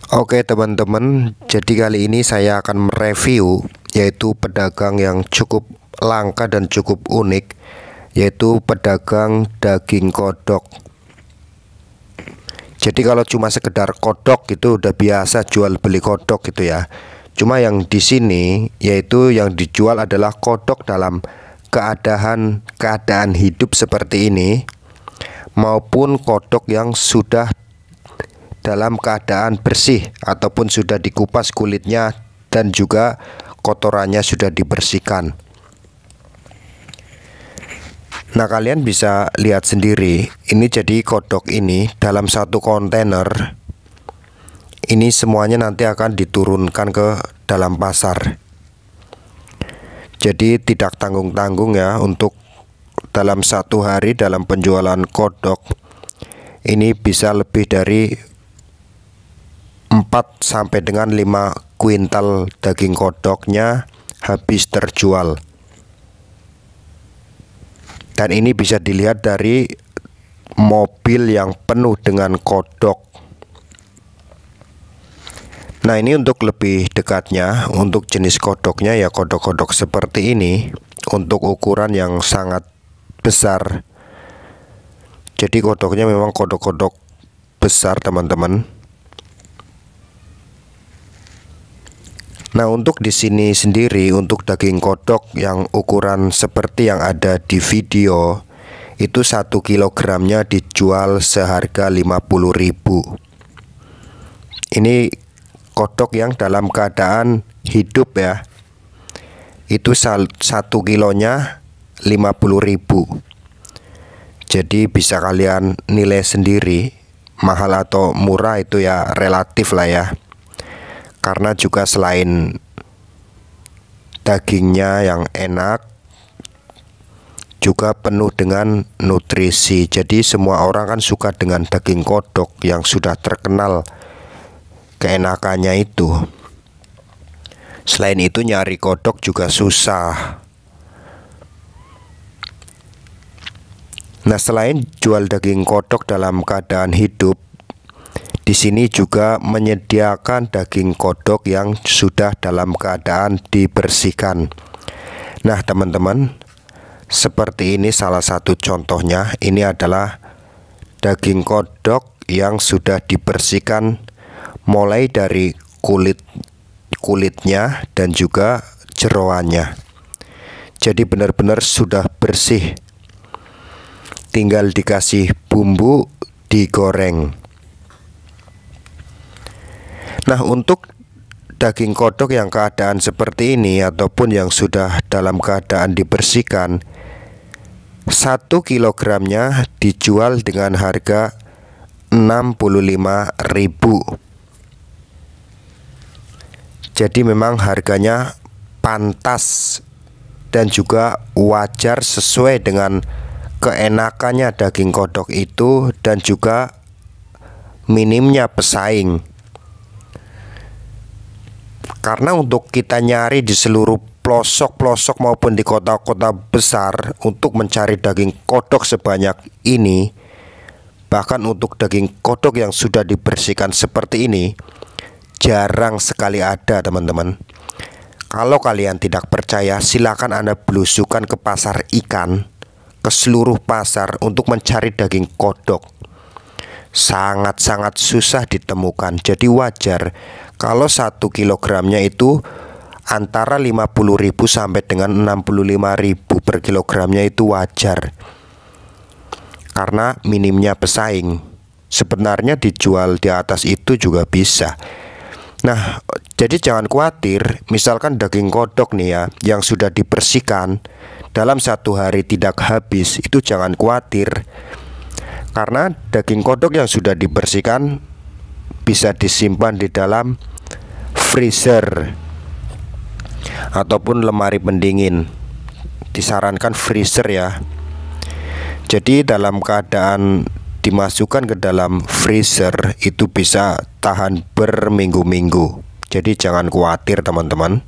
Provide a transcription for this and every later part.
Oke teman-teman, jadi kali ini saya akan mereview yaitu pedagang yang cukup langka dan cukup unik, yaitu pedagang daging kodok. Jadi kalau cuma sekedar kodok itu udah biasa jual beli kodok gitu ya. Cuma yang di sini yaitu yang dijual adalah kodok dalam keadaan hidup seperti ini, maupun kodok yang sudah dalam keadaan bersih ataupun sudah dikupas kulitnya dan juga kotorannya sudah dibersihkan. Nah, kalian bisa lihat sendiri, ini jadi kodok ini dalam satu kontainer. Ini semuanya nanti akan diturunkan ke dalam pasar. Jadi tidak tanggung-tanggung ya untuk dalam satu hari dalam penjualan kodok. Ini bisa lebih dari 4 sampai dengan 5 kuintal daging kodoknya habis terjual. Dan ini bisa dilihat dari mobil yang penuh dengan kodok. Nah, ini untuk lebih dekatnya, untuk jenis kodoknya ya kodok-kodok seperti ini, untuk ukuran yang sangat besar. Jadi kodoknya memang kodok-kodok besar teman-teman. Nah, untuk di sini sendiri untuk daging kodok yang ukuran seperti yang ada di video itu 1 kilogramnya dijual seharga 50.000. Ini kodok yang dalam keadaan hidup ya. Itu 1 kilonya 50.000. Jadi bisa kalian nilai sendiri mahal atau murah itu ya relatif lah ya. Karena juga selain dagingnya yang enak, juga penuh dengan nutrisi. Jadi semua orang kan suka dengan daging kodok yang sudah terkenal keenakannya itu. Selain itu nyari kodok juga susah. Nah, selain jual daging kodok dalam keadaan hidup, di sini juga menyediakan daging kodok yang sudah dalam keadaan dibersihkan. Nah, teman-teman, seperti ini salah satu contohnya. Ini adalah daging kodok yang sudah dibersihkan mulai dari kulitnya dan juga jeroannya. Jadi benar-benar sudah bersih. Tinggal dikasih bumbu, digoreng. Nah, untuk daging kodok yang keadaan seperti ini ataupun yang sudah dalam keadaan dibersihkan, 1 kilogramnya dijual dengan harga 65.000. Jadi memang harganya pantas dan juga wajar sesuai dengan keenakannya daging kodok itu dan juga minimnya pesaing. Karena untuk kita nyari di seluruh pelosok-pelosok maupun di kota-kota besar untuk mencari daging kodok sebanyak ini, bahkan untuk daging kodok yang sudah dibersihkan seperti ini, jarang sekali ada teman-teman. Kalau kalian tidak percaya, silakan Anda belusukan ke pasar ikan, ke seluruh pasar untuk mencari daging kodok. Sangat-sangat susah ditemukan. Jadi wajar kalau 1 kilogramnya itu antara 50.000 sampai dengan 65.000 per kilogramnya, itu wajar. Karena minimnya pesaing. Sebenarnya dijual di atas itu juga bisa. Nah, jadi jangan khawatir, misalkan daging kodok nih ya yang sudah dibersihkan dalam 1 hari tidak habis, itu jangan khawatir. Karena daging kodok yang sudah dibersihkan bisa disimpan di dalam freezer ataupun lemari pendingin. Disarankan freezer ya. Jadi dalam keadaan dimasukkan ke dalam freezer itu bisa tahan berminggu-minggu. Jadi jangan khawatir teman-teman.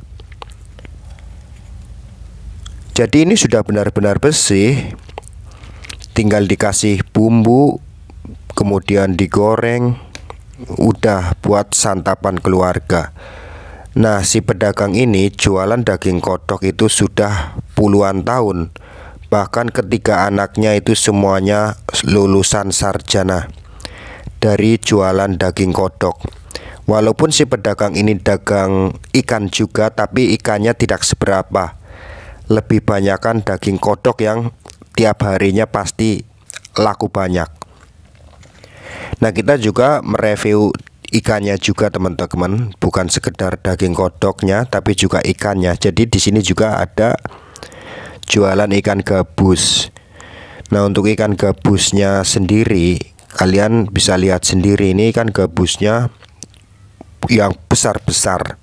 Jadi ini sudah benar-benar bersih. Tinggal dikasih bumbu, kemudian digoreng, udah buat santapan keluarga. Nah, si pedagang ini jualan daging kodok itu sudah puluhan tahun. Bahkan ketiga anaknya itu semuanya lulusan sarjana dari jualan daging kodok. Walaupun si pedagang ini dagang ikan juga, tapi ikannya tidak seberapa. Lebih banyakkan daging kodok yang tiap harinya pasti laku banyak. Nah, kita juga mereview ikannya juga teman-teman, bukan sekedar daging kodoknya tapi juga ikannya. Jadi di sini juga ada jualan ikan gabus. Nah, untuk ikan gabusnya sendiri kalian bisa lihat sendiri, ini ikan gabusnya yang besar-besar.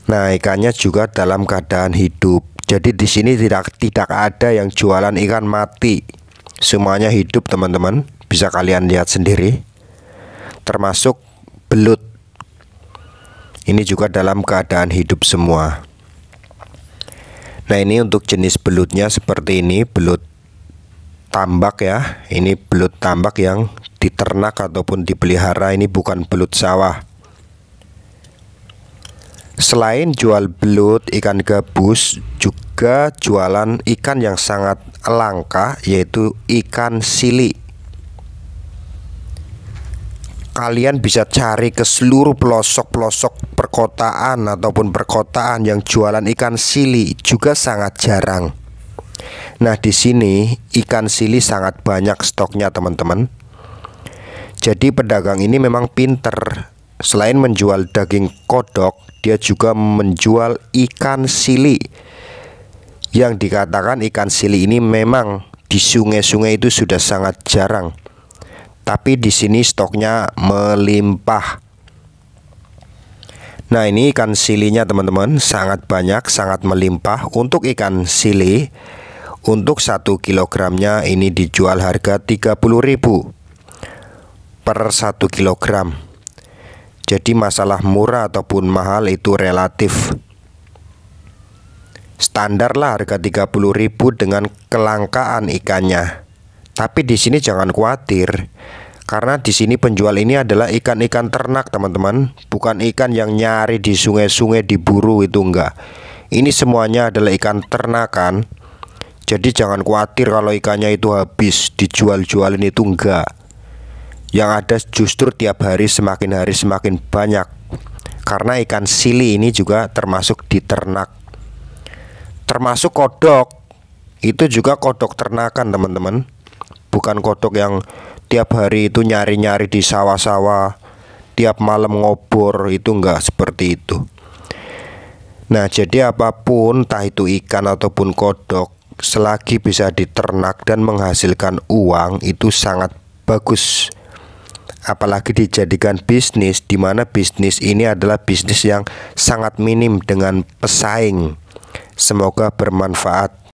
Nah, ikannya juga dalam keadaan hidup. Jadi di sini tidak ada yang jualan ikan mati. Semuanya hidup teman-teman. Bisa kalian lihat sendiri. Termasuk belut. Ini juga dalam keadaan hidup semua. Nah, ini untuk jenis belutnya seperti ini, belut tambak ya. Ini belut tambak yang diternak ataupun dipelihara, ini bukan belut sawah. Selain jual belut, ikan gabus juga jualan ikan yang sangat langka, yaitu ikan sili. Kalian bisa cari ke seluruh pelosok-pelosok perkotaan ataupun perkotaan yang jualan ikan sili juga sangat jarang. Nah, di sini ikan sili sangat banyak stoknya teman-teman. Jadi pedagang ini memang pinter. Selain menjual daging kodok, dia juga menjual ikan sili. Yang dikatakan ikan sili ini memang di sungai-sungai itu sudah sangat jarang. Tapi di sini stoknya melimpah. Nah, ini ikan silinya teman-teman sangat banyak, sangat melimpah. Untuk ikan sili, untuk 1 kilogramnya ini dijual harga 30.000 per 1 kilogram. Jadi masalah murah ataupun mahal itu relatif. Standar lah harga 30.000 dengan kelangkaan ikannya. Tapi di sini jangan khawatir, karena di sini penjual ini adalah ikan-ikan ternak teman-teman, bukan ikan yang nyari di sungai-sungai diburu, itu enggak. Ini semuanya adalah ikan ternakan. Jadi jangan khawatir kalau ikannya itu habis dijual-jualin, itu enggak. Yang ada justru tiap hari semakin banyak. Karena ikan sili ini juga termasuk diternak. Termasuk kodok. Itu juga kodok ternakan teman-teman. Bukan kodok yang tiap hari itu nyari-nyari di sawah-sawah, tiap malam ngobor, itu enggak seperti itu. Nah, jadi apapun, entah itu ikan ataupun kodok, selagi bisa diternak dan menghasilkan uang, itu sangat bagus. Apalagi dijadikan bisnis, di mana bisnis ini adalah bisnis yang sangat minim dengan pesaing. Semoga bermanfaat.